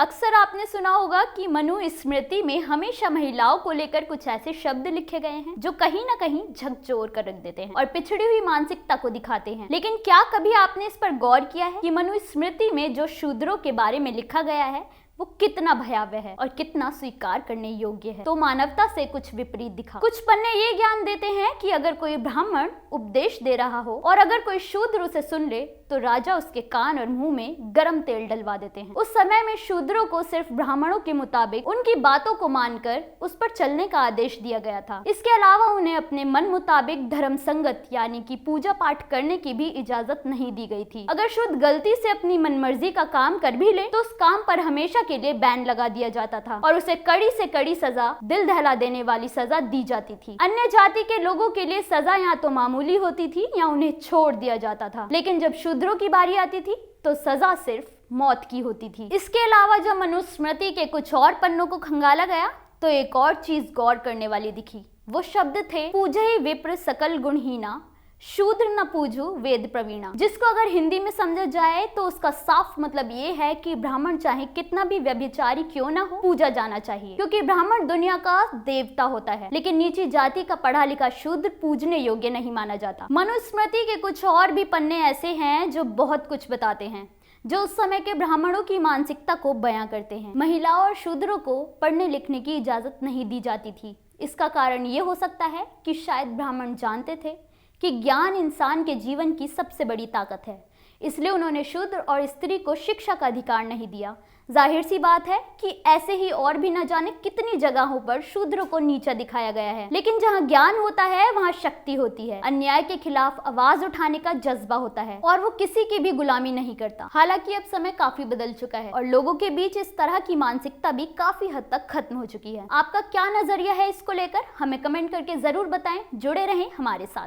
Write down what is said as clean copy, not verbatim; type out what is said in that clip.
अक्सर आपने सुना होगा कि मनु स्मृति में हमेशा महिलाओं को लेकर कुछ ऐसे शब्द लिखे गए हैं जो कहीं ना कहीं झकझोर कर रख देते हैं और पिछड़ी हुई मानसिकता को दिखाते हैं। लेकिन क्या कभी आपने इस पर गौर किया है कि मनु स्मृति में जो शूद्रों के बारे में लिखा गया है वो कितना भयावह है और कितना स्वीकार करने योग्य है। तो मानवता से कुछ विपरीत दिखा। कुछ पन्ने ये ज्ञान देते हैं कि अगर कोई ब्राह्मण उपदेश दे रहा हो और अगर कोई शूद्र उसे सुन ले तो राजा उसके कान और मुंह में गरम तेल डलवा देते हैं। उस समय में शूद्रों को सिर्फ ब्राह्मणों के मुताबिक उनकी बातों को मानकर उस पर चलने का आदेश दिया गया था। इसके अलावा उन्हें अपने मन मुताबिक धर्म संगत यानी कि पूजा पाठ करने की भी इजाजत नहीं दी गई थी। अगर शुद्ध गलती से अपनी मनमर्जी का काम कर भी ले तो उस काम पर हमेशा के लिए बैन लगा दिया जाता था और उसे कड़ी से कड़ी सजा, दिल दहला देने वाली सजा दी जाती थी। अन्य जाति के लोगों के लिए सजा या तो मामूली होती थी या उन्हें छोड़ दिया जाता था, लेकिन जब शूद्रों की बारी आती थी तो सजा सिर्फ मौत की होती थी। इसके अलावा जब मनुस्मृति के कुछ और पन्नों को खंगाला गया तो एक और चीज गौर करने वाली दिखी। वो शब्द थे पूजहि विप्र सकल गुणहीना, शूद्र न पूजो वेद प्रवीणा, जिसको अगर हिंदी में समझा जाए तो उसका साफ मतलब ये है कि ब्राह्मण चाहे कितना भी व्यभिचारी क्यों ना हो, पूजा जाना चाहिए, क्योंकि ब्राह्मण दुनिया का देवता होता है, लेकिन नीची जाति का पढ़ा लिखा शूद्र पूजने योग्य नहीं माना जाता। मनुस्मृति के कुछ और भी पन्ने ऐसे हैं जो बहुत कुछ बताते हैं, जो उस समय के ब्राह्मणों की मानसिकता को बयां करते हैं। महिलाओं और शूद्रों को पढ़ने लिखने की इजाजत नहीं दी जाती थी। इसका कारण ये हो सकता है कि शायद ब्राह्मण जानते थे कि ज्ञान इंसान के जीवन की सबसे बड़ी ताकत है, इसलिए उन्होंने शूद्र और स्त्री को शिक्षा का अधिकार नहीं दिया। जाहिर सी बात है कि ऐसे ही और भी न जाने कितनी जगहों पर शूद्रों को नीचा दिखाया गया है, लेकिन जहाँ ज्ञान होता है वहाँ शक्ति होती है, अन्याय के खिलाफ आवाज उठाने का जज्बा होता है और वो किसी की भी गुलामी नहीं करता। हालांकि अब समय काफी बदल चुका है और लोगों के बीच इस तरह की मानसिकता भी काफी हद तक खत्म हो चुकी है। आपका क्या नजरिया है इसको लेकर, हमें कमेंट करके जरूर बताएं। जुड़े रहें हमारे साथ।